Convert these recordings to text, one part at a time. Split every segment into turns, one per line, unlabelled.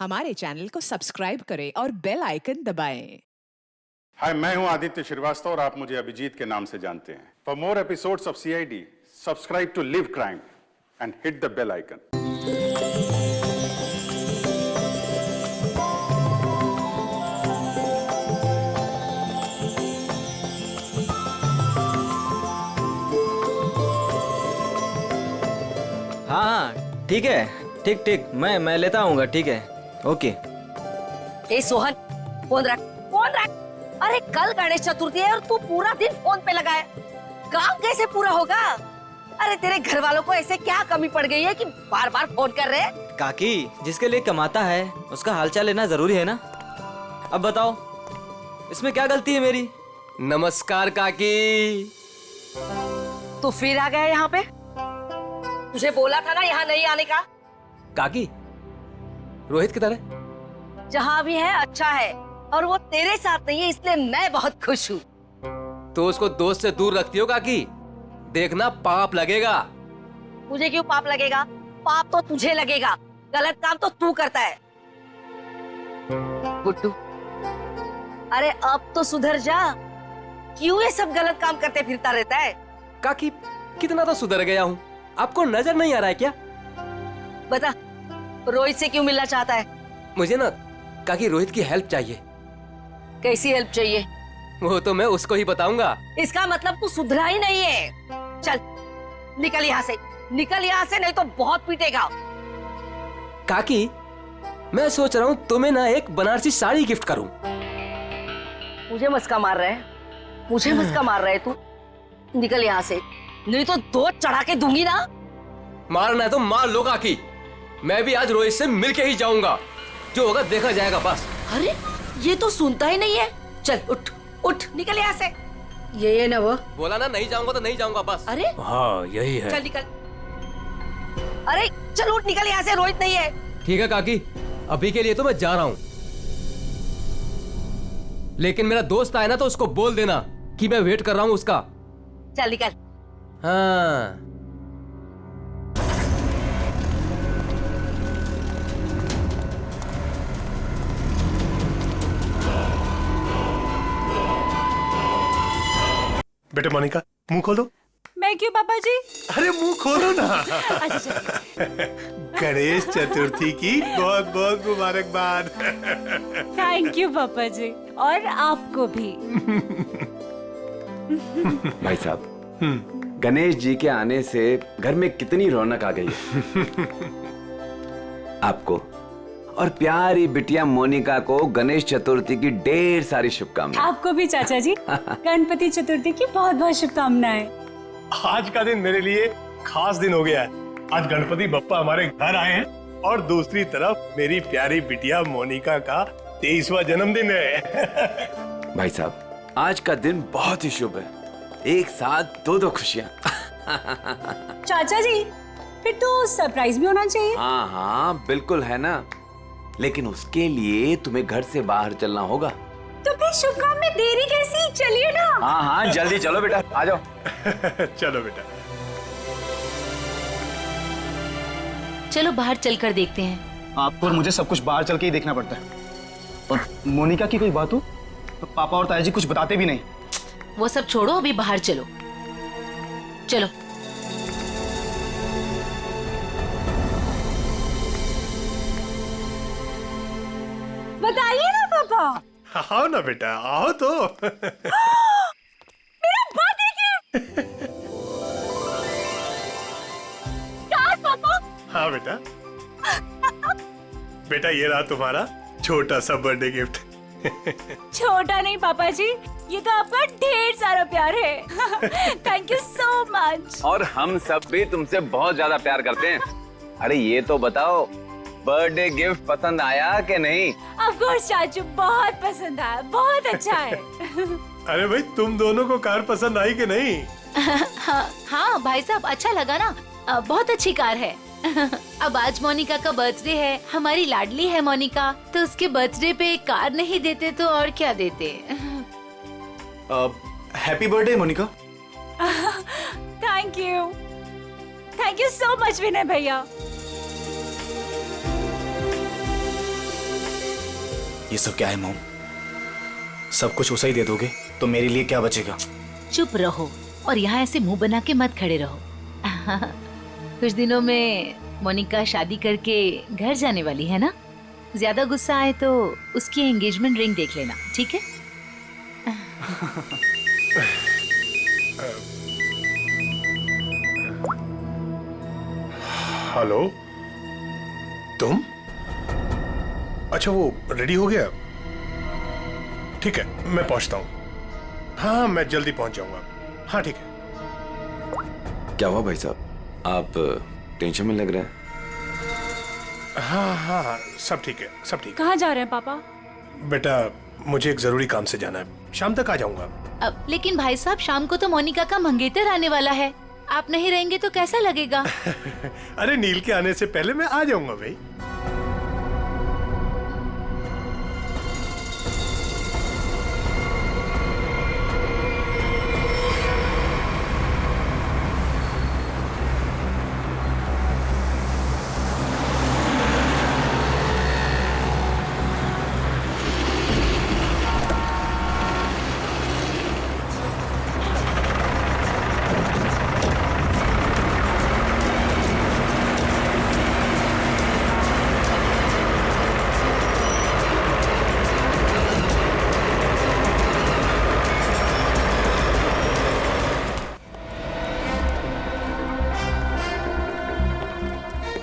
हमारे चैनल को सब्सक्राइब करें और बेल आइकन दबाएं।
हाय, मैं हूं आदित्य श्रीवास्तव और आप मुझे अभिजीत के नाम से जानते हैं। For more episodes of CID, subscribe to Liv crime and hit the bell icon.
हाँ ठीक है, ठीक ठीक, मैं लेता आऊंगा। ठीक है, ओके।
ए सोहन, फोन रख, फोन रख। अरे कल गणेश चतुर्थी है और तू पूरा दिन फोन पे लगा है। काम कैसे पूरा होगा? अरे तेरे घर वालों को ऐसे क्या कमी पड़ गई है कि बार बार फोन कर रहे हैं?
काकी, जिसके लिए कमाता है उसका हालचाल लेना जरूरी है ना। अब बताओ, इसमें क्या गलती है मेरी?
नमस्कार काकी।
तू फिर आ गया यहाँ पे? तुझे बोला था ना यहाँ नहीं आने का।
काकी, रोहित किधर है?
जहाँ भी है अच्छा है, और वो तेरे साथ नहीं है, इसलिए मैं बहुत खुश हूँ।
तो उसको दोस्त से दूर रखती हो काकी, देखना पाप लगेगा।
मुझे क्यों पाप लगेगा? पाप तो तुझे लगेगा, गलत काम तो तू करता है। गुड्डू, अरे अब तो सुधर जा। क्यों ये सब गलत काम करते फिरता रहता है?
काकी, कितना तो सुधर गया हूँ, आपको नजर नहीं आ रहा है क्या?
बता, रोहित से क्यों मिलना चाहता है?
मुझे ना काकी रोहित की हेल्प चाहिए।
कैसी हेल्प चाहिए?
वो तो मैं उसको ही बताऊंगा।
इसका मतलब तू सुधरा ही नहीं है। चल निकल यहाँ से, निकल यहाँ से, नहीं तो बहुत पीटेगा।
काकी, मैं सोच रहा हूँ तुम्हें ना एक बनारसी साड़ी गिफ्ट करूँ।
मुझे मस्का मार रहा है, मुझे मस्का मार रहा है तू? निकल यहाँ से, नहीं तो दो चढ़ा के दूंगी ना।
मारना है तो मार लो काकी, मैं भी आज रोहित से मिलके ही जाऊंगा। जो होगा देखा जाएगा बस।
अरे ये तो सुनता ही नहीं है। चल उठ उठ, निकल यहाँ से। ये ना वो
बोला ना नहीं जाऊंगा तो नहीं जाऊंगा बस।
अरे
हाँ यही है।
चल निकल। अरे चल उठ, निकल यहाँ से, रोहित नहीं है।
ठीक है काकी, अभी के लिए तो मैं जा रहा हूँ, लेकिन मेरा दोस्त आए ना तो उसको बोल देना कि मैं वेट कर रहा हूँ उसका।
चल निकल।
हाँ।
बेटे मोनिका, मुंह खोलो।
मैं क्यों पापा जी?
अरे मुंह खोलो ना।
अच्छा।
गणेश चतुर्थी की बहुत बहुत मुबारकबाद।
थैंक यू पापा जी, और आपको भी।
भाई साहब, गणेश जी के आने से घर में कितनी रौनक आ गई है। आपको और प्यारी बिटिया मोनिका को गणेश चतुर्थी की ढेर सारी शुभकामनाएं।
आपको भी चाचा जी गणपति चतुर्थी की बहुत बहुत शुभकामनाएं।
आज का दिन मेरे लिए खास दिन हो गया है। आज गणपति बप्पा हमारे घर आए हैं और दूसरी तरफ मेरी प्यारी बिटिया मोनिका का 23वां जन्मदिन है।
भाई साहब, आज का दिन बहुत ही शुभ है। एक साथ दो खुशियां।
चाचा जी, फिर तो सरप्राइज भी होना चाहिए।
हाँ हाँ बिल्कुल है ना, लेकिन उसके लिए तुम्हें घर से बाहर चलना होगा।
तो फिर शुभ काम में देरी कैसी? चलिए ना।
हाँ हाँ जल्दी चलो बेटा, आ जाओ।
चलो बेटा।
चलो बाहर चलकर देखते हैं।
आपको और मुझे सब कुछ बाहर चल के ही देखना पड़ता है। और मोनिका की कोई बात हो तो पापा और ताया जी कुछ बताते भी नहीं।
वो सब छोड़ो, अभी बाहर चलो। चलो।
बताइए ना पापा।
आओ ना बेटा, आओ तो।
मेरा बात देखिए। पापा।
हाँ बेटा। बेटा ये रहा तुम्हारा छोटा सा बर्थडे गिफ्ट।
छोटा नहीं पापा जी, ये तो आपका ढेर सारा प्यार है। Thank you so much.
और हम सब भी तुमसे बहुत ज्यादा प्यार करते हैं। अरे ये तो बताओ, बर्थडे गिफ्ट पसंद आया कि नहीं?
ऑफ कोर्स चाचू, बहुत पसंद आया, बहुत अच्छा है।
अरे भाई, तुम दोनों को कार पसंद आई कि नहीं?
हाँ भाई साहब, अच्छा लगा ना, बहुत अच्छी कार है। अब आज मोनिका का बर्थडे है, हमारी लाडली है मोनिका, तो उसके बर्थडे पे कार नहीं देते तो और क्या देते।
Happy birthday Monika.
Thank you so much Vinay भैया।
ये सब क्या है मॉम? सब कुछ उसे ही दे दोगे तो मेरे लिए क्या बचेगा?
चुप रहो और यहाँ ऐसे मुंह बना के मत खड़े रहो। कुछ दिनों में मोनिका शादी करके घर जाने वाली है ना? ज्यादा गुस्सा आए तो उसकी एंगेजमेंट रिंग देख लेना, ठीक है?
हेलो, तुम? अच्छा, वो रेडी हो गया? ठीक है, मैं पहुंचता हूँ। हाँ, मैं जल्दी पहुंच जाऊंगा। हाँ ठीक है।
क्या हुआ भाई साहब, आप टेंशन में लग रहे हैं?
हाँ हाँ हाँ, सब ठीक है, सब ठीक
कहाँ जा रहे हैं पापा?
है। बेटा, मुझे एक जरूरी काम से जाना है, शाम तक आ जाऊंगा।
लेकिन भाई साहब, शाम को तो मोनिका का मंगेतर आने वाला है, आप नहीं रहेंगे तो कैसा लगेगा?
अरे नील के आने से पहले मैं आ जाऊंगा भाई।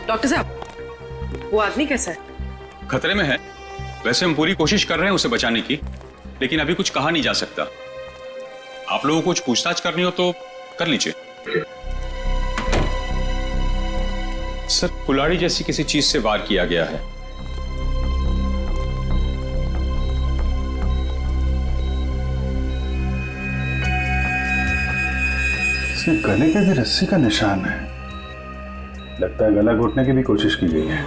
डॉक्टर साहब, वो आदमी कैसा है?
खतरे में है। वैसे हम पूरी कोशिश कर रहे हैं उसे बचाने की, लेकिन अभी कुछ कहा नहीं जा सकता। आप लोगों को कुछ पूछताछ करनी हो तो कर लीजिए। सर, कुल्हाड़ी जैसी किसी चीज से वार किया गया है।
इसके गले पे भी रस्सी का निशान है। लगता है गला घोटने की भी कोशिश की गई है।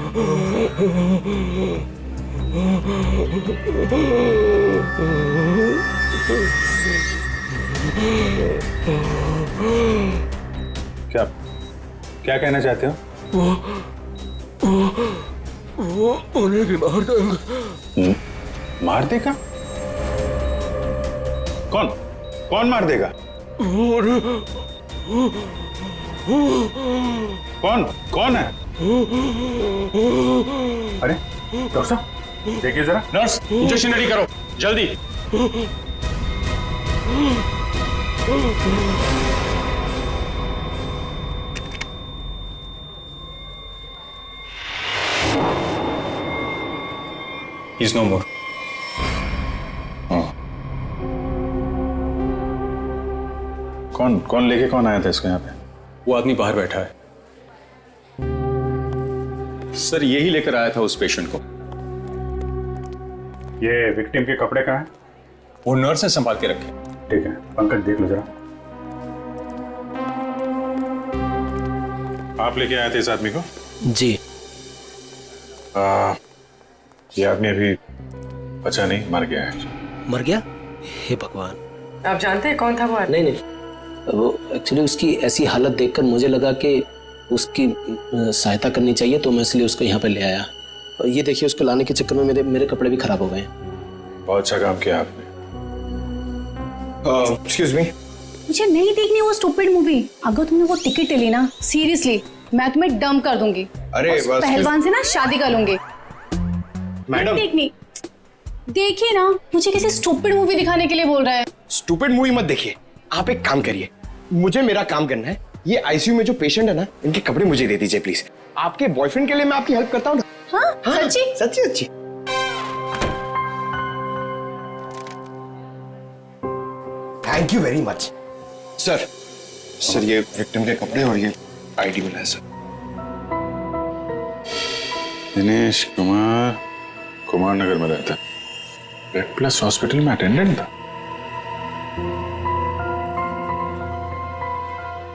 क्या क्या कहना चाहते हो?
वो उन्हें भी मार देंगे।
मार देगा? कौन कौन मार देगा? कौन कौन है? अरे डॉक्टर साहब, देखिए जरा।
नर्स, इंजेक्शन रेडी करो जल्दी। He's no more.
कौन लेके कौन आया था इसको यहाँ पे?
वो आदमी बाहर बैठा है सर, यही लेकर आया था उस पेशेंट को।
ये विक्टिम के कपड़े कहाँ हैं?
वो नर्स ने संभाल के रखे।
ठीक है, पंकज देख लो जरा। आप लेके आए थे इस आदमी को?
जी।
ये आदमी अभी बचा नहीं, मर गया है।
मर गया? हे भगवान।
आप जानते हैं कौन था वो आदमी?
नहीं, वो एक्चुअली उसकी ऐसी हालत देखकर मुझे लगा कि उसकी सहायता करनी चाहिए, तो मैं इसलिए उसको यहाँ पे ले आया। और ये देखिए, उसको लाने के चक्कर में मेरे कपड़े भी खराब हो गए।
बहुत अच्छा काम किया आपने।
एक्सक्यूज मी,
मुझे नहीं देखनी वो स्टूपिड मूवी। अगर तुमने वो टिकट ले ली ना, सीरियसली मैं तुम्हें डंप कर दूंगी।
अरे
उस पहलवान से ना शादी कर लूंगी।
मैडम।
देखनी, देखिए ना, मुझे किसी स्टूपिड मूवी दिखाने के लिए बोल रहा है।
स्टूपिड मूवी मत देखिए, आप एक काम करिए, मुझे मेरा काम करना है। ये आईसीयू में जो पेशेंट है ना, इनके कपड़े मुझे दे दीजिए प्लीज। आपके बॉयफ्रेंड के लिए मैं आपकी हेल्प करता हूँ ना।
हाँ, सच्ची?
सच्ची सच्ची। Thank you very much sir. Sir, ये विक्टिम के कपड़े और ये आईडी मिला है सर।
दिनेश कुमार, कुमार नगर में रहता है। रेड प्लस हॉस्पिटल में अटेंडेंट था।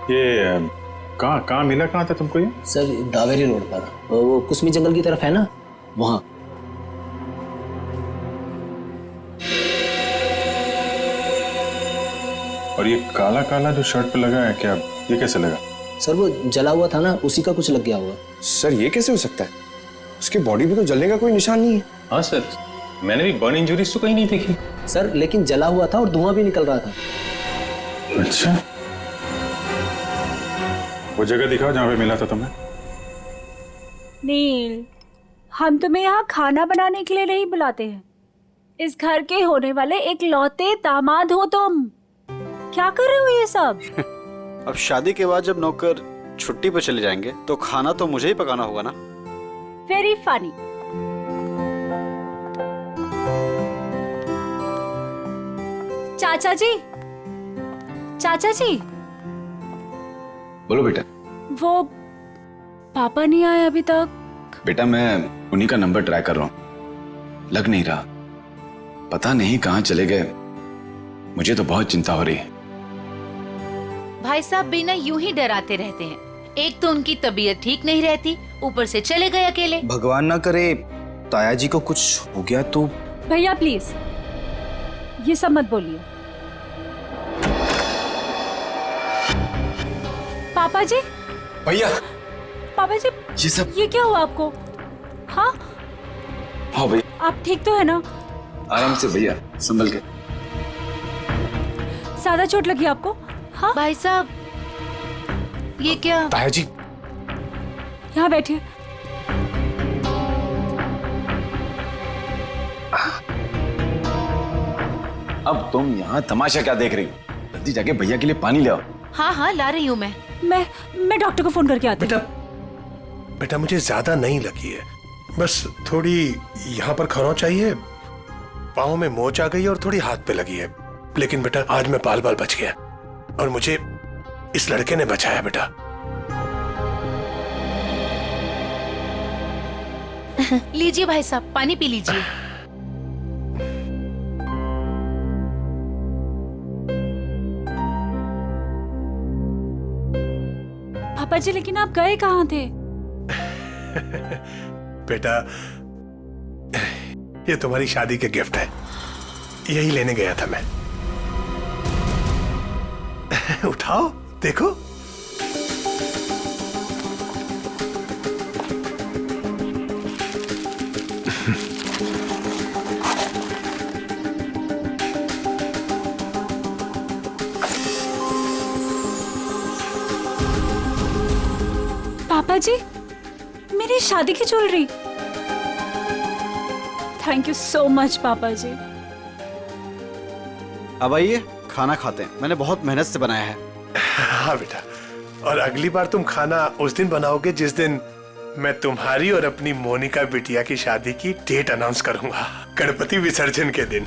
ये कहाँ मिला, कहाँ था तुमको ये?
सर, दावेरी रोड पर, वो कुसमी जंगल की तरफ है ना, वहां।
और ये काला काला जो शर्ट पे लगा है, क्या ये कैसे लगा?
सर, वो जला हुआ था ना, उसी का कुछ लग गया होगा। सर, ये कैसे हो सकता है? उसकी बॉडी पे तो जलने का कोई निशान नहीं है।
हाँ सर, मैंने भी बर्न इंजरीज तो कहीं नहीं देखी।
सर लेकिन जला हुआ था और धुआं भी निकल रहा था।
अच्छा, वो जगह दिखाओ जहां पे मिला था तुम्हें।
नील, हम तुम्हें यहाँ खाना बनाने के लिए नहीं बुलाते हैं। इस घर के होने वाले एक लौते दामाद हो तुम। क्या कर रहे हो ये सब?
अब शादी के बाद जब नौकर छुट्टी पर चले जाएंगे तो खाना तो मुझे ही पकाना होगा ना।
Very funny. चाचा जी, चाचा जी,
बोलो बेटा।
वो पापा नहीं आए अभी तक।
बेटा मैं उन्हीं का नंबर ट्राई कर रहा हूं, लग नहीं रहा। पता नहीं कहां चले गए। मुझे तो बहुत चिंता हो रही है।
भाई साहब बिना यूं ही डराते रहते हैं। एक तो उनकी तबीयत ठीक नहीं रहती, ऊपर से चले गए अकेले।
भगवान ना करे ताया जी को कुछ हो गया तो।
भैया प्लीज ये सब मत बोलिए। पापा जी,
भैया,
पापा जी,
ये सब
ये क्या हुआ आपको? हाँ
हाँ भैया,
आप ठीक तो है ना?
आराम से भैया, संभल के।
ज्यादा चोट लगी आपको? हाँ
भाई साहब, ये क्या?
ताया जी,
यहाँ बैठिए।
अब तुम यहाँ तमाशा क्या देख रही हो? जल्दी जाके भैया के लिए पानी ले आओ।
हाँ हाँ ला रही हूँ मैं।
मैं डॉक्टर को फोन करके आती हूँ।
बेटा मुझे ज्यादा नहीं लगी है, बस थोड़ी यहाँ पर खरोंच चाहिए, पाँव में मोच आ गई है और थोड़ी हाथ पे लगी है। लेकिन बेटा आज मैं बाल बच गया और मुझे इस लड़के ने बचाया बेटा।
लीजिए भाई साहब, पानी पी लीजिए।
पापा जी लेकिन आप गए कहाँ थे?
बेटा ये तुम्हारी शादी के गिफ्ट है, यही लेने गया था मैं। उठाओ देखो।
पापा जी, मेरी शादी की jewellery. Thank you so much पापा जी।
अब आइए खाना खाते हैं, मैंने बहुत मेहनत से बनाया है।
हाँ बेटा, और अगली बार तुम खाना उस दिन बनाओगे जिस दिन मैं तुम्हारी और अपनी मोनिका बिटिया की शादी की डेट अनाउंस करूंगा, गणपति विसर्जन के दिन।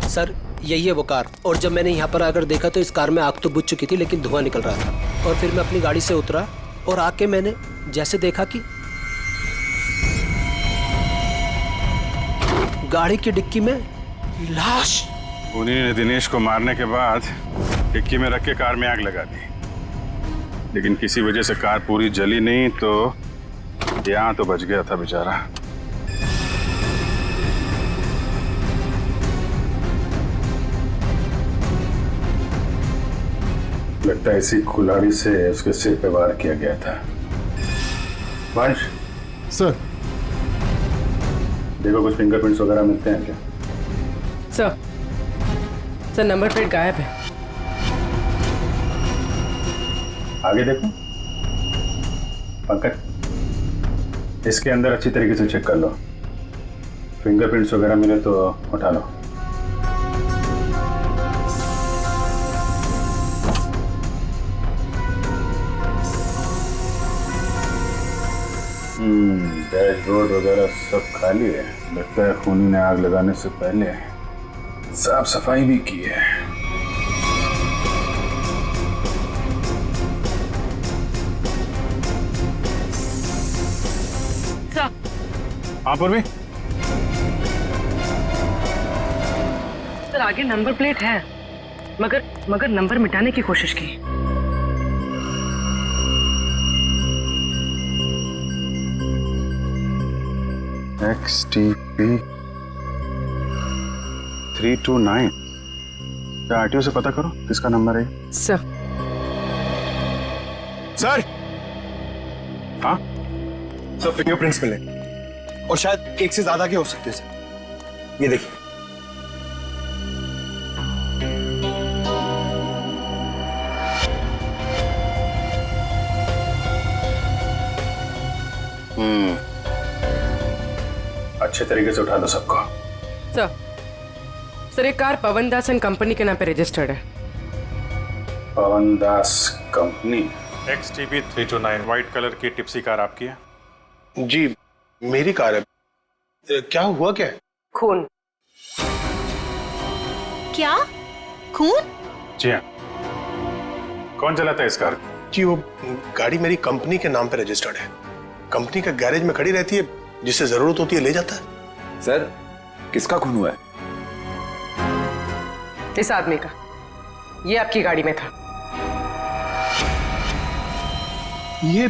सर यही है वो कार, और जब मैंने यहाँ पर आकर देखा तो इस कार में आग तो बुझ चुकी थी लेकिन धुआं निकल रहा था। और फिर मैं अपनी गाड़ी से उतरा और आके मैंने जैसे देखा कि गाड़ी की डिक्की में लाश।
उन्हीं ने दिनेश को मारने के बाद डिक्की में रख के कार में आग लगा दी, लेकिन किसी वजह से कार पूरी जली नहीं, तो यहाँ तो बच गया था बेचारा। लगता है इसी कुल्हाड़ी से उसके सिर पे वार किया गया था। वंश
सर,
देखो कुछ फिंगरप्रिंट्स वगैरह मिलते हैं क्या?
सर नंबर प्लेट गायब है।
आगे देखो पंकज, इसके अंदर अच्छी तरीके से चेक कर लो, फिंगरप्रिंट्स वगैरह मिले तो उठा लो। डैशबोर्ड वगैरह सब खाली है। लगता है खूनी ने आग लगाने से पहले साफ सफाई भी की है। हाँ पूर्वी,
सर आगे नंबर प्लेट है, मगर नंबर मिटाने की कोशिश की।
XTP 329। आरटीओ से पता करो किसका नंबर है।
सर
सर
हाँ
सर फिंगरप्रिंट्स मिले और शायद एक से ज्यादा के हो सकते हैं सर। ये देखिए।
अच्छे तरीके से उठा दो सबको।
सर ये car Pawan Das and company के नाम पे रजिस्टर्ड है।
पवन दास कंपनी।
XTP 329 व्हाइट कलर की टिप्सी कार आपकी है?
जी मेरी कार है। क्या हुआ क्या है?
खून।
क्या खून?
जी हाँ। कौन चलाता है इस कार?
जी वो गाड़ी मेरी कंपनी के नाम पे रजिस्टर्ड है। कंपनी का गैरेज में खड़ी रहती है, जिससे जरूरत होती है ले जाता है।
सर किसका खून हुआ है?
इस आदमी का। ये आपकी गाड़ी में था।
ये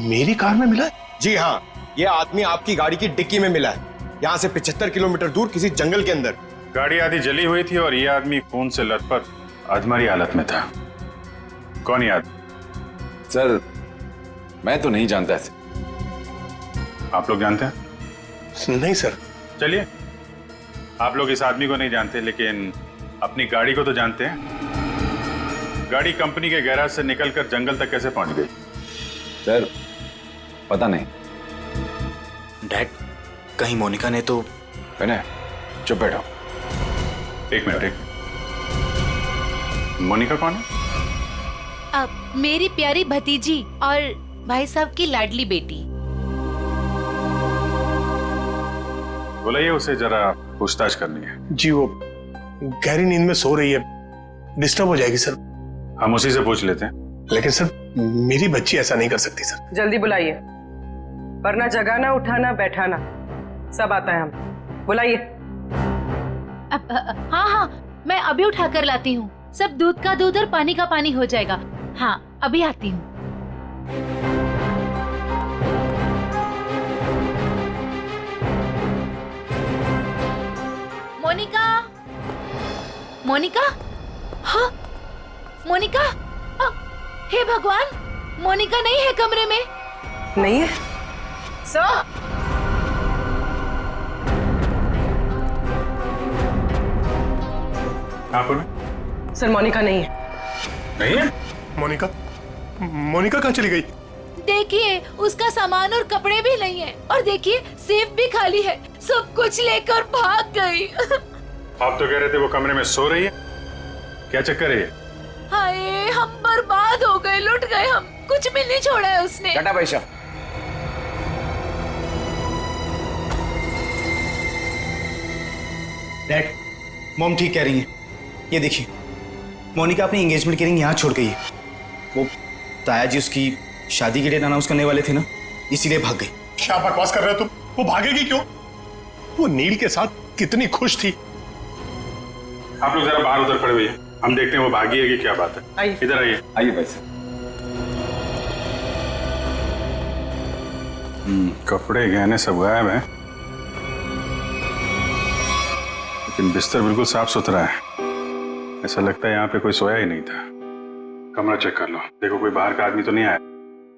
मेरी कार में मिला है?
जी हाँ, ये आदमी आपकी गाड़ी की डिक्की में मिला है, यहाँ से 75 किलोमीटर दूर किसी जंगल के अंदर।
गाड़ी आधी जली हुई थी और ये आदमी खून से लथपथ अधमरी हालत में था। कौन ये आदमी?
सर मैं तो नहीं जानता इसे।
आप लोग जानते हैं?
नहीं सर।
चलिए, आप लोग इस आदमी को नहीं जानते लेकिन अपनी गाड़ी को तो जानते हैं। गाड़ी कंपनी के गैराज से निकलकर जंगल तक कैसे पहुंच गई?
सर पता नहीं।
डैड कहीं मोनिका ने तो।
विनय चुप बैठो।
एक मिनट। मोनिका कौन है?
मेरी प्यारी भतीजी और भाई साहब की लाडली बेटी।
बुलाइए उसे, जरा पूछताछ करनी है।
जी वो गहरी नींद में सो रही है, डिस्टर्ब हो जाएगी सर।
हम उसी से पूछ लेते हैं।
लेकिन सर मेरी बच्ची ऐसा नहीं कर सकती सर।
जल्दी बुलाइए, वरना जगाना उठाना बैठाना सब आता है हम। बुलाइए।
हाँ हाँ मैं अभी उठा कर लाती हूँ। सब दूध का दूध और पानी का पानी हो जाएगा। हाँ अभी आती हूँ। मोनिका, मोनिका, हाँ मोनिका, हे भगवान, मोनिका नहीं है कमरे में।
नहीं है
सर।
आप
सर मोनिका नहीं है।
नहीं है?
मोनिका कहाँ चली गई?
देखिए उसका सामान और कपड़े भी नहीं है और देखिए सेफ भी खाली है। सब कुछ लेकर भाग गई।
आप तो कह रहे थे वो कमरे में सो रही है। क्या चक्कर है ये?
हाय हम बर्बाद हो गए, लुट गए हम। कुछ भी नहीं छोड़ा है उसने।
टाटा पैसा।
डैड मॉम ठीक कह रही हैं। ये देखिए मोनिका अपनी एंगेजमेंट की रिंग यहाँ छोड़ गई है। वो ताया जी उसकी शादी की डेट अनाउंस करने वाले थे ना, इसीलिए भाग गई।
क्या बकवास कर रहे हो तुम? वो भागेगी क्यों? वो नील के साथ कितनी खुश थी।
आप लोग जरा बाहर उधर खड़े हुए हैं, हम देखते हैं वो भागी है कि क्या बात है। इधर आइए।
आइए भाई साहब।
कपड़े गहने सब गायब हैं, लेकिन बिस्तर बिल्कुल साफ सुथरा है। ऐसा लगता है यहाँ पे कोई सोया ही नहीं था। कमरा चेक कर लो, देखो कोई बाहर का आदमी तो नहीं आया।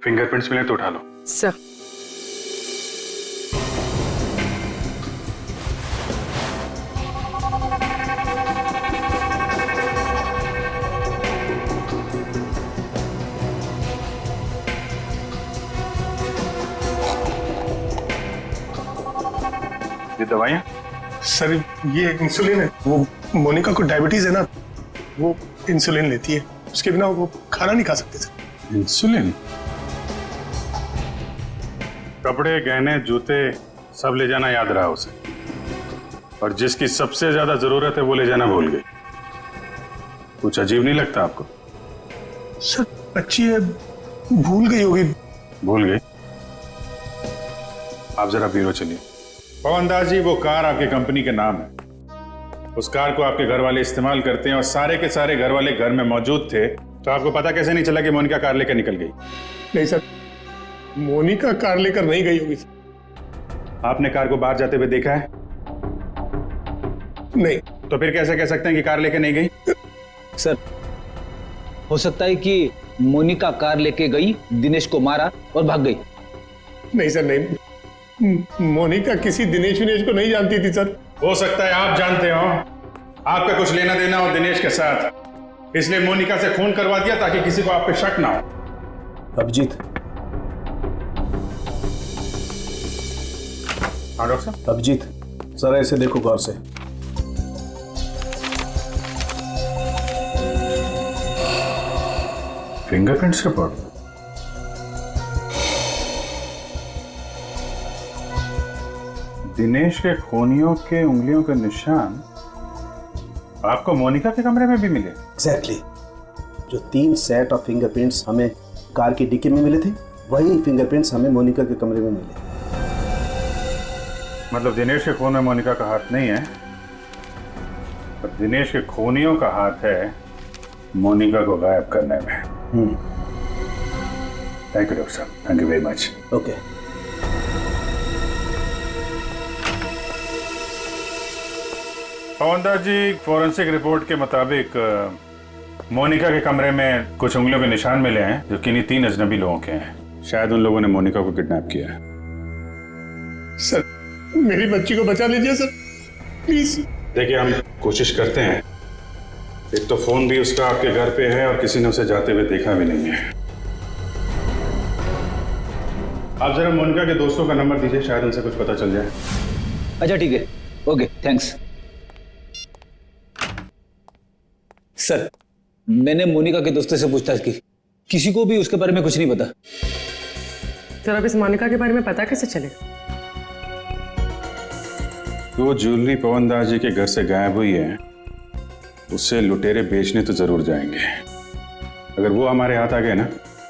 फिंगरप्रिंट्स मिले तो उठा लो।
सर
ये दवाइयाँ?
सर ये इंसुलिन है। वो मोनिका को डायबिटीज है ना, वो इंसुलिन लेती है। उसके बिना वो खाना नहीं खा सकते सर।
इंसुलिन? कपड़े गहने जूते सब ले जाना याद रहा उसे, और जिसकी सबसे ज्यादा जरूरत है वो ले जाना भूल गई। कुछ अजीब नहीं लगता आपको?
सर बच्ची है, भूल गई होगी।
भूल गई? आप जरा ब्यूरो चलिए। पवन दास जी, वो कार आपके कंपनी के नाम है। उस कार को आपके घर वाले इस्तेमाल करते हैं और सारे के सारे घर वाले घर में मौजूद थे, तो आपको पता कैसे नहीं चला कि मोनिका कार लेकर निकल गई?
नहीं सर, मोनिका कार लेकर नहीं गई होगी।
आपने कार को बाहर जाते हुए देखा है?
नहीं।
तो फिर कैसे कह सकते हैं कि कार लेकर नहीं गई?
सर, हो सकता है कि मोनिका कार लेके गई, दिनेश को मारा और भाग गई।
नहीं सर, नहीं, मोनिका किसी दिनेश विनेश को नहीं जानती थी सर।
हो सकता है आप जानते हो, आपका कुछ लेना देना हो दिनेश के साथ, इसलिए मोनिका से खून करवा दिया ताकि किसी को आप पे शक ना हो।
अभिजीत।
हाँ डॉक्टर साहब।
अभिजीत, जरा इसे देखो गौर से।
Fingerprints report. दिनेश के खूनियों के उंगलियों के निशान आपको मोनिका के कमरे में भी मिले?
एग्जैक्टली। जो 3 सेट ऑफ फिंगरप्रिंट्स हमें कार की डिक्की में मिले थे, वही फिंगरप्रिंट्स हमें मोनिका के कमरे में मिले।
मतलब दिनेश के खून में मोनिका का हाथ नहीं है, पर दिनेश के खूनियों का हाथ है मोनिका को गायब करने में। थैंक यू डॉक्टर साहब, thank you very much.
Okay.
Pawan Das ji, forensic report के मुताबिक मोनिका के कमरे में कुछ उंगलियों के निशान मिले हैं जो किन्हीं 3 अजनबी लोगों के हैं। शायद उन लोगों ने मोनिका को किडनैप किया है।
सर, मेरी बच्ची को बचा लीजिए सर, प्लीज।
देखिए, हम कोशिश करते हैं। एक तो फोन भी उसका आपके घर पे है और किसी ने उसे जाते हुए देखा भी नहीं है। आप जरा मोनिका के दोस्तों का नंबर दीजिए, शायद उनसे कुछ पता चल जाए।
अच्छा ठीक है, ओके, थैंक्स। सर, मैंने मोनिका के दोस्तों से पूछताछ की, किसी को भी उसके बारे में कुछ नहीं पता।
सर, अब इस मोनिका के बारे में पता कैसे चलेगा?
वो ज्वेलरी पवन दास जी के घर से गायब हुई है, उससे लुटेरे बेचने तो जरूर जाएंगे। अगर वो हमारे हाथ आ गए ना,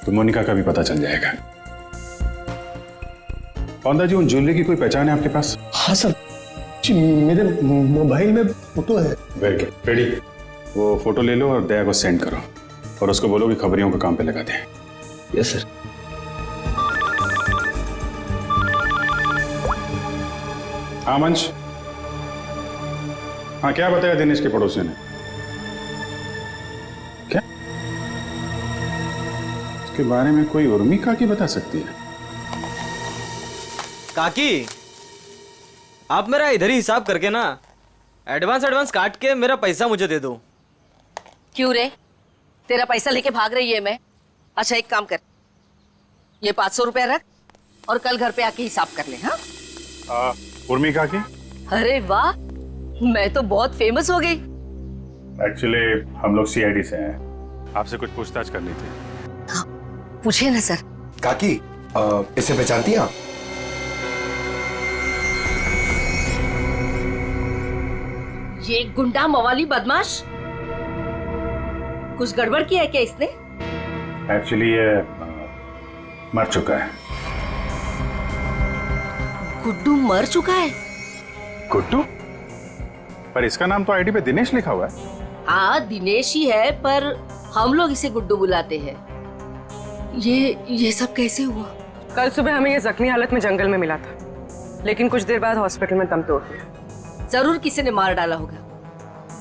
तो मोनिका का भी पता चल जाएगा। पवन दास जी, उन ज्वेलरी की कोई पहचान है आपके पास?
हाँ सर, मेरे मोबाइल में फोटो है।
Very good, ready. वो फोटो ले लो और दया को सेंड करो और उसको बोलो कि खबरियों को काम पे लगा दें।
Yes sir.
हाँ मंच। हाँ, क्या बताया दिनेश के पड़ोसी ने? क्या उसके बारे में कोई उर्मी काकी बता सकती है?
काकी, आप मेरा इधर ही हिसाब करके ना एडवांस काट के मेरा पैसा मुझे दे दो।
क्यों रे, तेरा पैसा लेके भाग रही है मैं? अच्छा, एक काम कर, ये 500 रुपया रख और कल घर पे आके हिसाब कर ले। हाँ
उर्मी काकी?
अरे वाह, मैं तो बहुत फेमस हो गई।
एक्चुअली हम लोग सीआईडी से हैं, आपसे कुछ पूछताछ करनी थी।
हाँ, पूछे ना सर।
काकी, इसे पहचानती हैं आप?
ये गुंडा मवाली बदमाश, कुछ गड़बड़ किया है क्या इसने?
एक्चुअली ये मर चुका है।
गुड्डू मर चुका है?
गुड्डू? पर इसका नाम तो आईडी पे दिनेश लिखा हुआ है।
हाँ, दिनेश ही है, पर हम लोग इसे गुड्डू बुलाते हैं। ये सब कैसे हुआ?
कल सुबह हमें ये जख्मी हालत में जंगल में मिला था, लेकिन कुछ देर बाद हॉस्पिटल में दम तोड़ दिया।
जरूर किसी ने मार डाला होगा।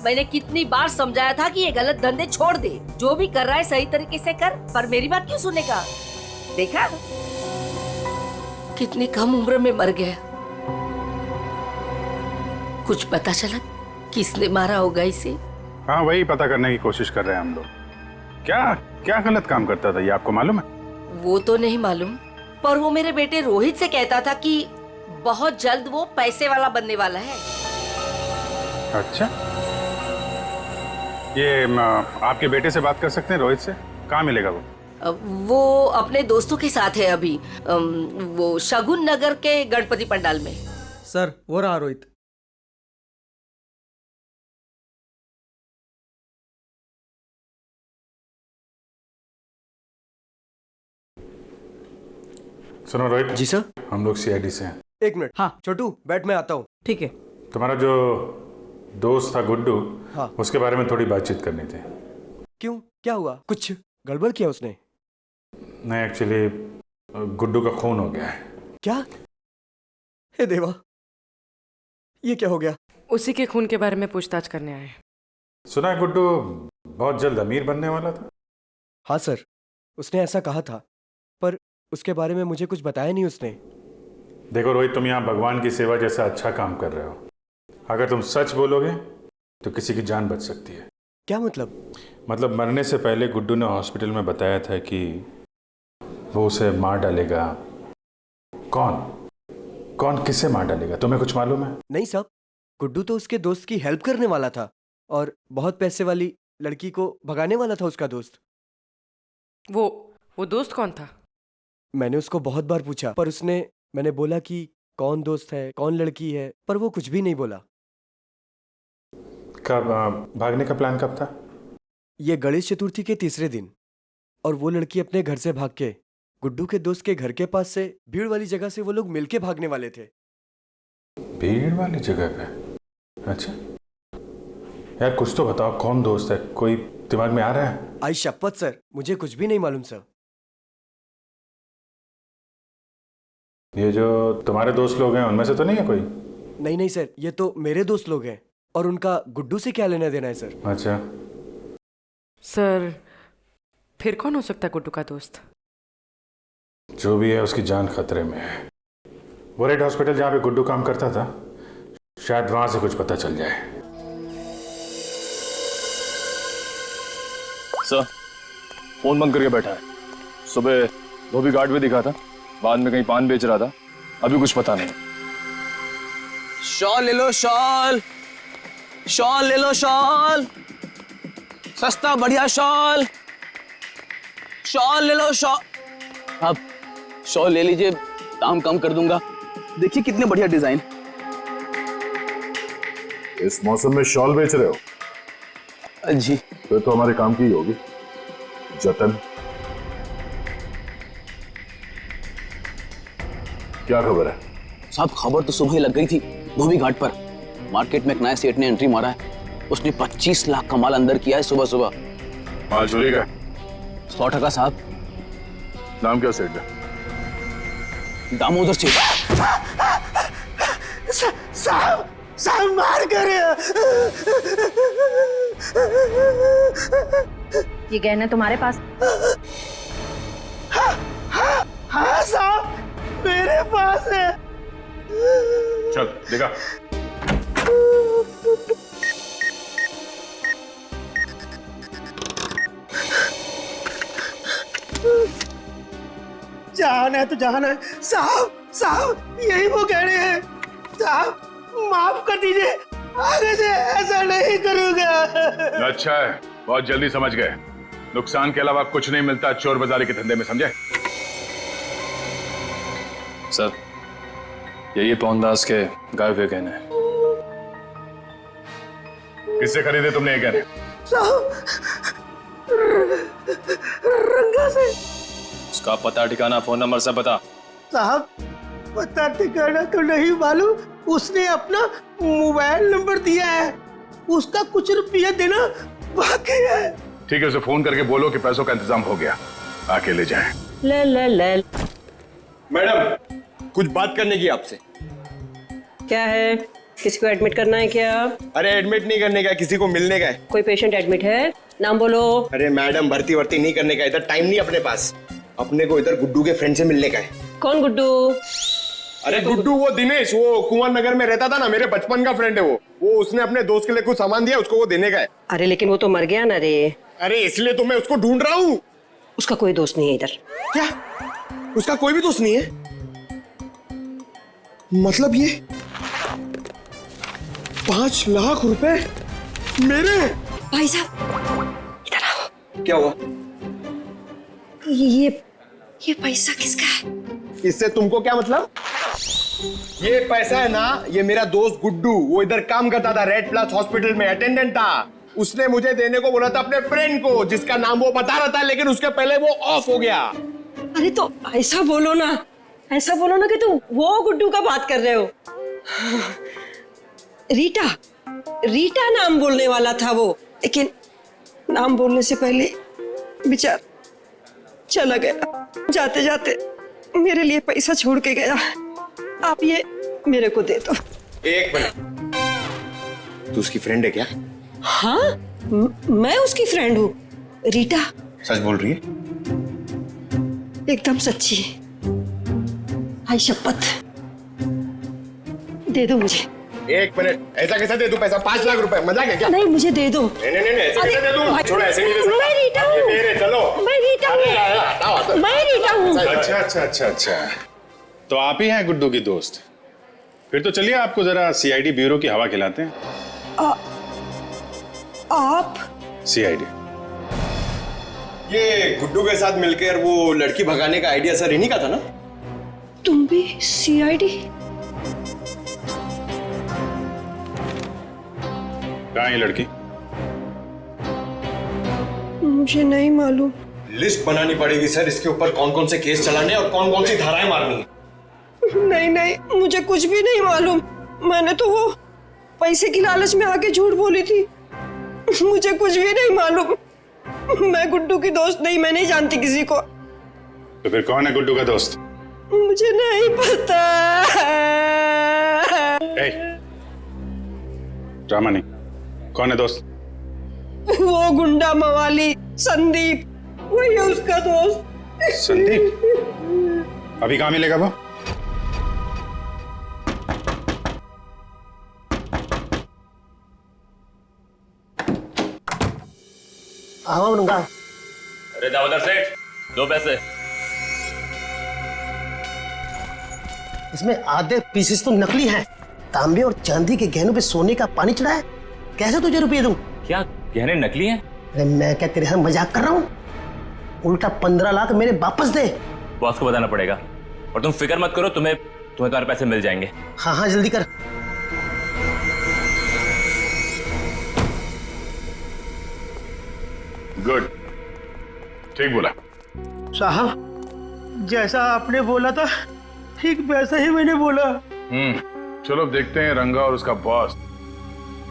मैंने कितनी बार समझाया था कि ये गलत धंधे छोड़ दे, जो भी कर रहा है सही तरीके से कर, पर मेरी बात क्यों सुनेगा? देखा कितनी कम उम्र में मर गया। कुछ पता चला किसने मारा होगा इसे?
हाँ, वही पता करने की कोशिश कर रहे हैं हम लोग। क्या क्या गलत काम करता था ये आपको मालूम है?
वो तो नहीं मालूम, पर वो मेरे बेटे रोहित से कहता था कि बहुत जल्द वो पैसे वाला बनने वाला है।
अच्छा, ये आपके बेटे से बात कर सकते हैं रोहित से? कहाँ मिलेगा वो?
वो अपने दोस्तों के साथ है अभी, वो शगुन नगर के गणपति पंडाल में।
सर, वो रहा रोहित।
सुनो रोहित।
जी सर।
हम लोग सीआईडी से हैं।
एक मिनट। हाँ छोटू, बैठ, मैं आता हूँ।
ठीक है।
तुम्हारा जो दोस्त था गुड्डू,
हाँ,
उसके बारे में थोड़ी बातचीत करनी थी।
क्यों, क्या हुआ? कुछ गड़बड़ किया उसने?
नहीं, एक्चुअली गुड्डू का खून हो गया है।
क्या? हे देवा, ये क्या हो गया?
उसी के खून के बारे में पूछताछ करने आए।
सुना है गुड्डू बहुत जल्द अमीर बनने वाला था।
हाँ सर, उसने ऐसा कहा था, पर उसके बारे में मुझे कुछ बताया नहीं उसने।
देखो रोहित, तुम यहाँ भगवान की सेवा जैसा अच्छा काम कर रहे हो। अगर तुम सच बोलोगे तो किसी की जान बच सकती है।
क्या मतलब?
मतलब मरने से पहले गुड्डू ने हॉस्पिटल में बताया था कि वो उसे मार डालेगा। कौन किसे मार डालेगा, तुम्हें कुछ मालूम है?
नहीं साहब, गुड्डू तो उसके दोस्त की हेल्प करने वाला था और बहुत पैसे वाली लड़की को भगाने वाला था उसका दोस्त।
वो दोस्त कौन था?
मैंने उसको बहुत बार पूछा, पर मैंने बोला कि कौन दोस्त है, कौन लड़की है, पर वो कुछ भी नहीं बोला।
कब भागने का प्लान कब था?
ये गणेश चतुर्थी के तीसरे दिन, और वो लड़की अपने घर से भाग के गुड्डू के दोस्त के घर के पास से भीड़ वाली जगह से वो लोग मिलके भागने वाले थे।
भीड़ वाली जगह पे? अच्छा यार, कुछ तो बताओ, कौन दोस्त है? कोई दिमाग में आ रहा है?
आई शपथ सर, मुझे कुछ भी नहीं मालूम सर।
ये जो तुम्हारे दोस्त लोग हैं उनमें से तो नहीं है कोई?
नहीं सर, ये तो मेरे दोस्त लोग हैं, और उनका गुड्डू से क्या लेना देना है सर?
अच्छा
सर, फिर कौन हो सकता है गुड्डू का दोस्त?
जो भी है उसकी जान खतरे में है। वो रेड हॉस्पिटल जहाँ पे गुड्डू काम करता था, शायद वहां से कुछ पता चल जाए।
सर, फोन बंद करके बैठा है। सुबह धोबी घाट पे दिखा था, बाद में कहीं पान बेच रहा था, अभी कुछ पता नहीं।
शॉल ले लो, शॉल ले लो, शॉल सस्ता बढ़िया शॉल ले लो, शॉल। आप शॉल ले लीजिए, दाम कम कर दूंगा। देखिए कितने बढ़िया डिजाइन।
इस मौसम में शॉल बेच रहे हो?
जी।
फिर तो हमारे काम की ही होगी। जतन, क्या खबर है?
साहब, खबर तो सुबह ही लग गई थी धोबी घाट पर। मार्केट में एक नए सेठ ने एंट्री मारा है। उसने 25 लाख का माल अंदर किया है सुबह सुबह।
माल चोरी का?
100% साहब।
नाम क्या सेठ का?
दामोदर सेठ।
साहब मार कर।
ये गहने तुम्हारे पास?
हाँ साहब, मेरे पास है।
चल देखा।
जान है तो जान है साहब, यही वो गहने हैं। साहब माफ कर दीजिए, आगे से ऐसा नहीं करूंगा।
अच्छा है, बहुत जल्दी समझ गए। नुकसान के अलावा कुछ नहीं मिलता चोर बाजारी के धंधे में, समझे?
सर, यही पवनदास के गाय हुए गहने हैं।
किससे खरीदे तुमने ये गहने?
साहब, रंगा से।
उसका पता ठिकाना, फोन नंबर सब बता।
साहब, पता ठिकाना तो नहीं मालूम, उसने अपना मोबाइल नंबर दिया है। उसका कुछ रुपया देना बाकी है।
ठीक है, उसे फोन करके बोलो कि पैसों का इंतजाम हो गया, आके ले जाए।
ले।
मैडम, कुछ बात करने की आपसे।
क्या है? किसी को एडमिट करना है क्या?
अरे एडमिट नहीं करने का, किसी को मिलने का है।
कोई पेशेंट एडमिट है? नाम बोलो।
अरे मैडम, भर्ती वर्ती नहीं करने का, इधर टाइम नहीं अपने पास। अपने को इधर गुड्डू के फ्रेंड से मिलने का है।
कौन गुड्डू?
अरे गुड्डू वो दिनेश, वो कुंवर नगर में रहता था ना, मेरे बचपन का फ्रेंड है वो उसने अपने दोस्त के लिए कुछ सामान दिया, उसको वो देने का है।
अरे लेकिन वो तो मर गया ना रे।
अरे इसलिए तो मैं उसको ढूंढ रहा हूँ।
उसका कोई दोस्त नहीं है इधर।
क्या? उसका कोई भी दोस्त नहीं है? मतलब ये 5 लाख रुपए मेरे?
भाई साहब इधर आओ।
क्या हुआ?
ये पैसा किसका है?
इससे तुमको क्या मतलब? ये पैसा है ना, ये मेरा दोस्त गुड्डू, वो इधर काम करता था, रेड प्लस हॉस्पिटल में अटेंडेंट था। उसने मुझे देने को बोला था अपने फ्रेंड को, जिसका नाम वो बता रहा था, लेकिन उसके पहले वो ऑफ हो गया।
अरे तो ऐसा बोलो ना कि तुम वो गुड्डू का बात कर रहे हो। रीटा नाम बोलने वाला था वो, लेकिन नाम बोलने से पहले बेचारा चला गया। जाते जाते मेरे लिए पैसा छोड़ के गया। आप ये मेरे को दे दो।
एक मिनट, तू उसकी फ्रेंड है क्या?
हाँ, मैं उसकी फ्रेंड हूँ। रीटा
सच बोल रही है?
एकदम सच्ची है। आई शपथ। दे दो मुझे।
1 मिनट, ऐसा कैसे दे दूं पैसा? 5 लाख रुपए, मजाक है क्या?
नहीं, मुझे दे दो।
नहीं, ऐसे कैसे दे दूं? छोड़ो, ऐसे नहीं दे सकता।
मैं रीटा हूँ।
मेरे, चलो।
मैं रीटा हूँ। मैं रीटा हूँ।
अच्छा। तो आप ही हैं गुड्डू की दोस्त? फिर तो चलिए आपको जरा सीआईडी ब्यूरो की हवा खिलाते हैं।
आप?
सीआईडी।
ये गुड्डू के साथ मिलकर वो लड़की भगाने का आइडिया सर इन्हीं का था ना?
तुम भी सीआईडी?
कहाँ है लड़की?
मुझे नहीं मालूम।
लिस्ट बनानी पड़ेगी सर इसके ऊपर, कौन कौन से केस चलाने और कौन कौन सी धाराएं मारनी है।
नहीं, मुझे कुछ भी नहीं मालूम। मैंने तो वो पैसे की लालच में आके झूठ बोली थी। मुझे कुछ भी नहीं मालूम। मैं गुड्डू की दोस्त नहीं, मैं नहीं जानती किसी को।
तो फिर कौन है गुड्डू का दोस्त?
मुझे नहीं पता।
ड्रामा नहीं, कौन है दोस्त?
वो गुंडा मवाली संदीप, वही है उसका दोस्त।
संदीप? अभी कहाँ मिलेगा वो?
आऊंगा।
अरे दामोदर सेठ, 2 पैसे।
इसमें आधे पीसेस तो नकली हैं। तांबे और चांदी के गहनों पे सोने का पानी चढ़ा है। कैसे तुझे रुपये दूं?
क्या गहने नकली हैं?
अरे मैं क्या तेरे साथ मजाक कर रहा हूँ? उल्टा 15 लाख मेरे वापस दे।
बॉस को बताना पड़ेगा। और तुम फिक्र मत करो, तुम्हें तुम्हारे पैसे मिल जाएंगे।
हाँ जल्दी कर।
गुड, ठीक बोला
साहब। जैसा आपने बोला था ठीक वैसा ही मैंने बोला।
चलो देखते हैं रंगा और उसका बॉस,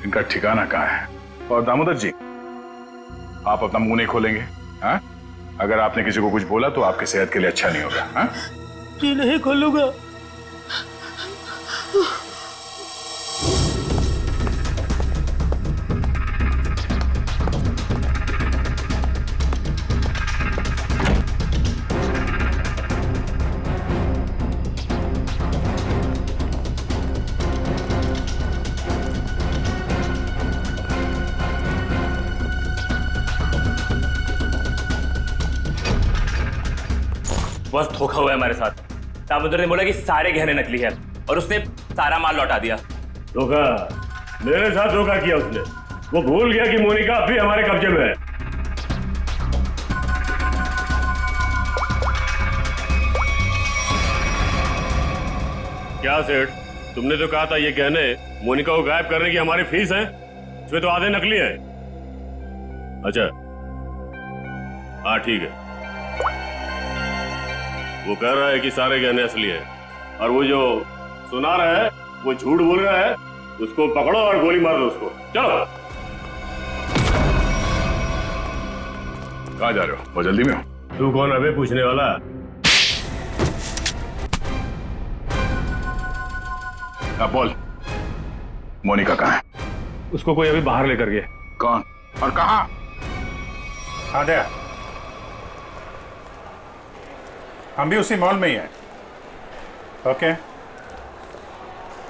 इनका ठिकाना कहाँ है। और दामोदर जी, आप अपना मुंह नहीं खोलेंगे, हाँ? अगर आपने किसी को कुछ बोला तो आपकी सेहत के लिए अच्छा नहीं होगा, हाँ?
जी नहीं खोलूंगा।
बस धोखा हुआ है हमारे साथ। दामोदर ने बोला कि सारे गहने नकली है और उसने सारा माल लौटा दिया।
धोखा? मेरे साथ धोखा किया उसने। वो भूल गया कि मोनिका अब भी हमारे कब्जे में है। क्या सेठ, तुमने तो कहा था ये गहने मोनिका को गायब करने की हमारी फीस है, इसमें तो आधे नकली है। अच्छा हाँ ठीक है। वो कह रहा है कि सारे गहने असली है और वो जो सुना रहा है वो झूठ बोल रहा है। उसको पकड़ो और गोली मार दो उसको। चलो।
कहाँ जा रहे हो? बहुत जल्दी में हो?
तू कौन है बे पूछने वाला?
अब बोल, मोनिका कहाँ है?
उसको कोई अभी बाहर लेकर गया।
कौन और कहाँ?
हाँ दया, हम भी उसी मॉल में ही हैं।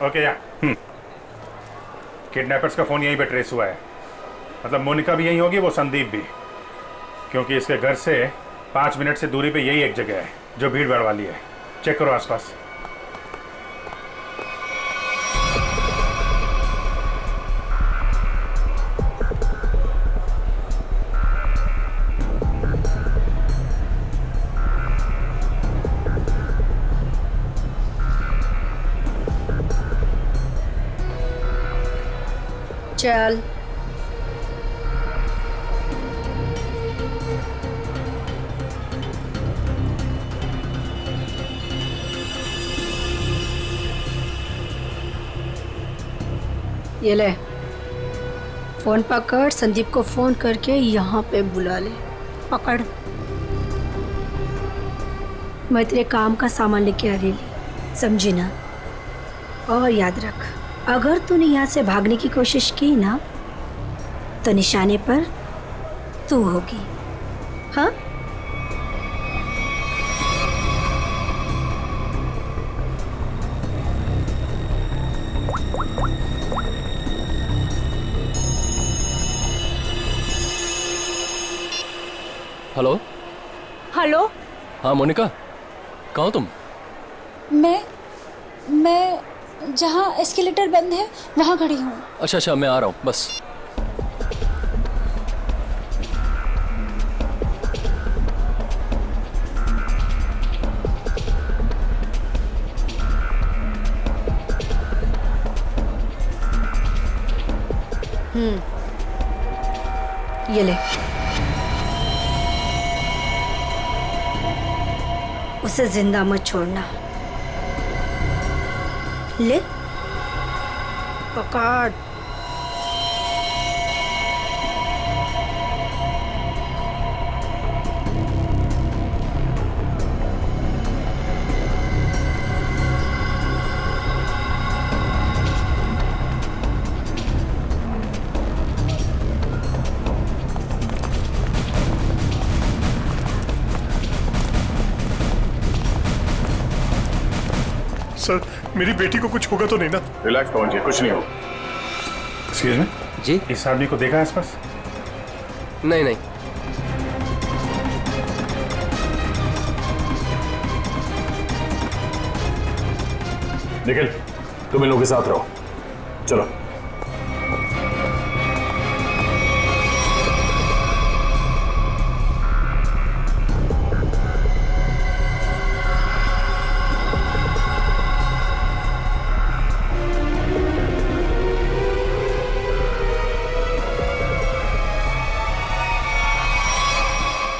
ओके या किडनैपर्स का फोन यहीं पे ट्रेस हुआ है। मतलब मोनिका भी यहीं होगी, वो संदीप भी, क्योंकि इसके घर से 5 मिनट से दूरी पे यही एक जगह है जो भीड़ भाड़ वाली है। चेक करो आसपास।
चल।
ये ले, फोन पकड़, संदीप को फोन करके यहाँ पे बुला ले। पकड़। मैं तेरे काम का सामान लेके आ रही, समझी ना? और याद रख, अगर तूने यहाँ से भागने की कोशिश की ना तो निशाने पर तू होगी। हाँ?
हेलो।
हेलो।
हाँ मोनिका, कहाँ हो तुम?
मैं जहाँ एस्केलेटर बंद है वहाँ खड़ी हूँ।
अच्छा अच्छा, मैं आ रहा हूँ बस।
ये ले। उसे जिंदा मत छोड़ना। ले पकड़।
सर, मेरी बेटी को कुछ होगा तो नहीं ना?
रिलैक्स पवन जी, कुछ नहीं हो। एक्सक्यूज मी
जी,
इस आदमी को देखा है आसपास?
नहीं नहीं।
निखिल, तुम इन लोगों के साथ रहो, चलो।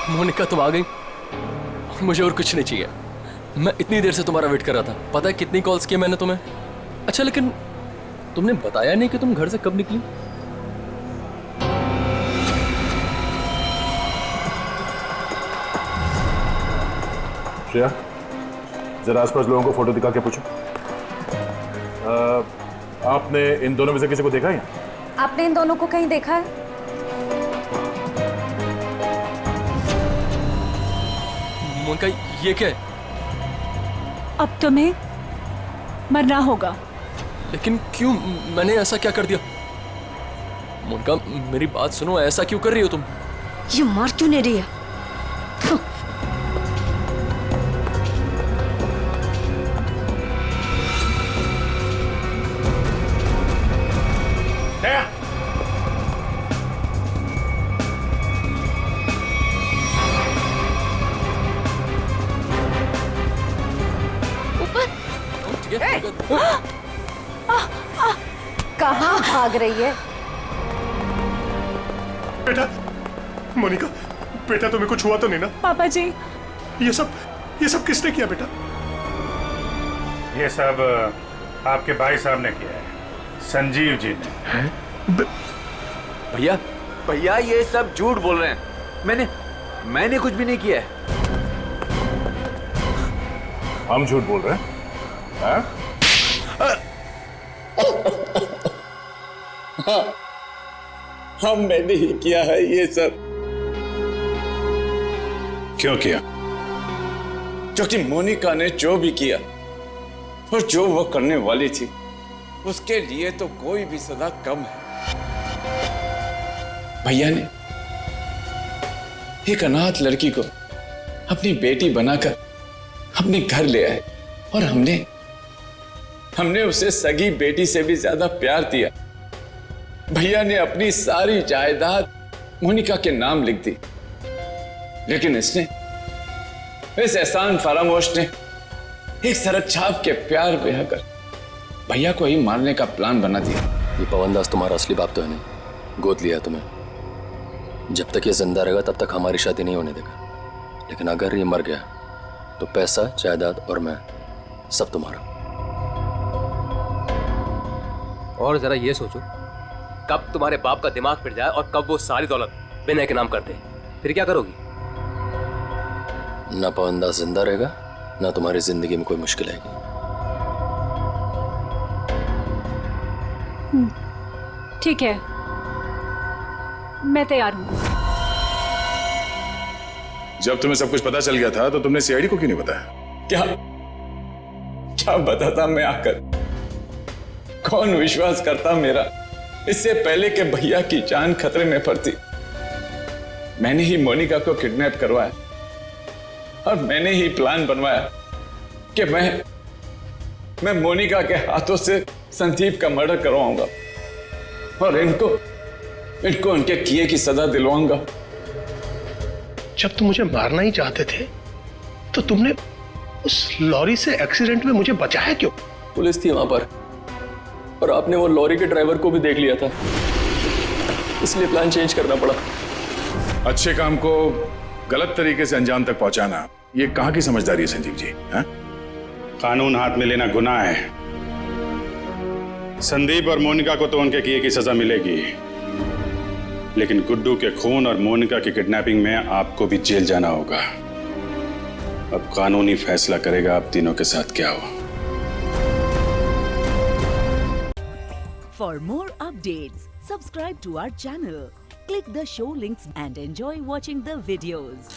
मोनिका, तुम आ गई। मुझे और कुछ नहीं चाहिए। मैं इतनी देर से तुम्हारा वेट कर रहा था। पता है कितनी कॉल्स किए मैंने तुम्हें? अच्छा, लेकिन तुमने बताया नहीं कि तुम घर से कब निकली?
श्रेया, जरा आसपास लोगों को फोटो दिखा के पूछो। आपने इन दोनों में से किसी को देखा है?
आपने इन दोनों को कहीं देखा है?
मोनिका, ये क्या है?
अब तुम्हें मरना होगा।
लेकिन क्यों? मैंने ऐसा क्या कर दिया? मोनिका, मेरी बात सुनो, ऐसा क्यों कर रही हो तुम?
ये मार क्यों नहीं रही है?
कहाँ भाग रही है?
बेटा, मोनिका, बेटा तुम्हें कुछ हुआ तो नहीं ना?
पापा जी,
ये सब किसने किया बेटा?
ये सब आपके भाई साहब ने किया है, संजीव जी ने।
भैया भैया, ये सब झूठ बोल रहे हैं। मैंने कुछ भी नहीं किया है।
हम झूठ बोल रहे हैं? हाँ?
हाँ, मैंने ही किया है ये सब।
क्यों किया?
क्योंकि मोनिका ने जो भी किया और जो वो करने वाली थी, उसके लिए तो कोई भी सजा कम है। भैया ने एक अनाथ लड़की को अपनी बेटी बनाकर अपने घर ले आए और हमने उसे सगी बेटी से भी ज्यादा प्यार दिया। भैया ने अपनी सारी जायदाद मोनिका के नाम लिख दी, लेकिन इस एहसान फरामोश ने एक सरक छाप के प्यार बहाकर भैया को ही मारने का प्लान बना दिया।
ये पवनदास तुम्हारा असली बाप तो है नहीं, गोद लिया तुम्हें। जब तक ये जिंदा रहेगा तब तक हमारी शादी नहीं होने देगा, लेकिन अगर ये मर गया तो पैसा, जायदाद और मैं सब तुम्हारा।
और जरा ये सोचो, कब तुम्हारे बाप का दिमाग फिर जाए और कब वो सारी दौलत विनय के नाम कर दे, फिर क्या करोगी?
ना पवनदास जिंदा रहेगा, ना तुम्हारी जिंदगी में कोई मुश्किल आएगी।
ठीक है,
मैं तैयार हूँ।
जब तुम्हें सब कुछ पता चल गया था तो तुमने सीआईडी को क्यों नहीं बताया?
क्या क्या बताता मैं आकर? कौन विश्वास करता मेरा? इससे पहले कि भैया की जान खतरे में पड़ती, मैंने ही मोनिका को किडनैप करवाया और मैंने ही प्लान बनवाया कि मैं मोनिका के हाथों से संदीप का मर्डर करवाऊंगा और इनको उनके किए की सजा दिलवाऊंगा।
जब तुम मुझे मारना ही चाहते थे तो तुमने उस लॉरी से एक्सीडेंट में मुझे बचाया क्यों?
पुलिस थी वहां पर और आपने वो लॉरी के ड्राइवर को भी देख लिया था, इसलिए प्लान चेंज करना पड़ा।
अच्छे काम को गलत तरीके से अंजाम तक पहुंचाना, ये कहां की समझदारी है संजीव जी? हा?
कानून हाथ में लेना गुनाह है। संदीप और मोनिका को तो उनके किए की सजा मिलेगी, लेकिन गुड्डू के खून और मोनिका की किडनैपिंग में आपको भी जेल जाना होगा। अब कानूनी फैसला करेगा आप तीनों के साथ क्या हो।
For more updates, subscribe to our channel, click the show links and enjoy watching the videos.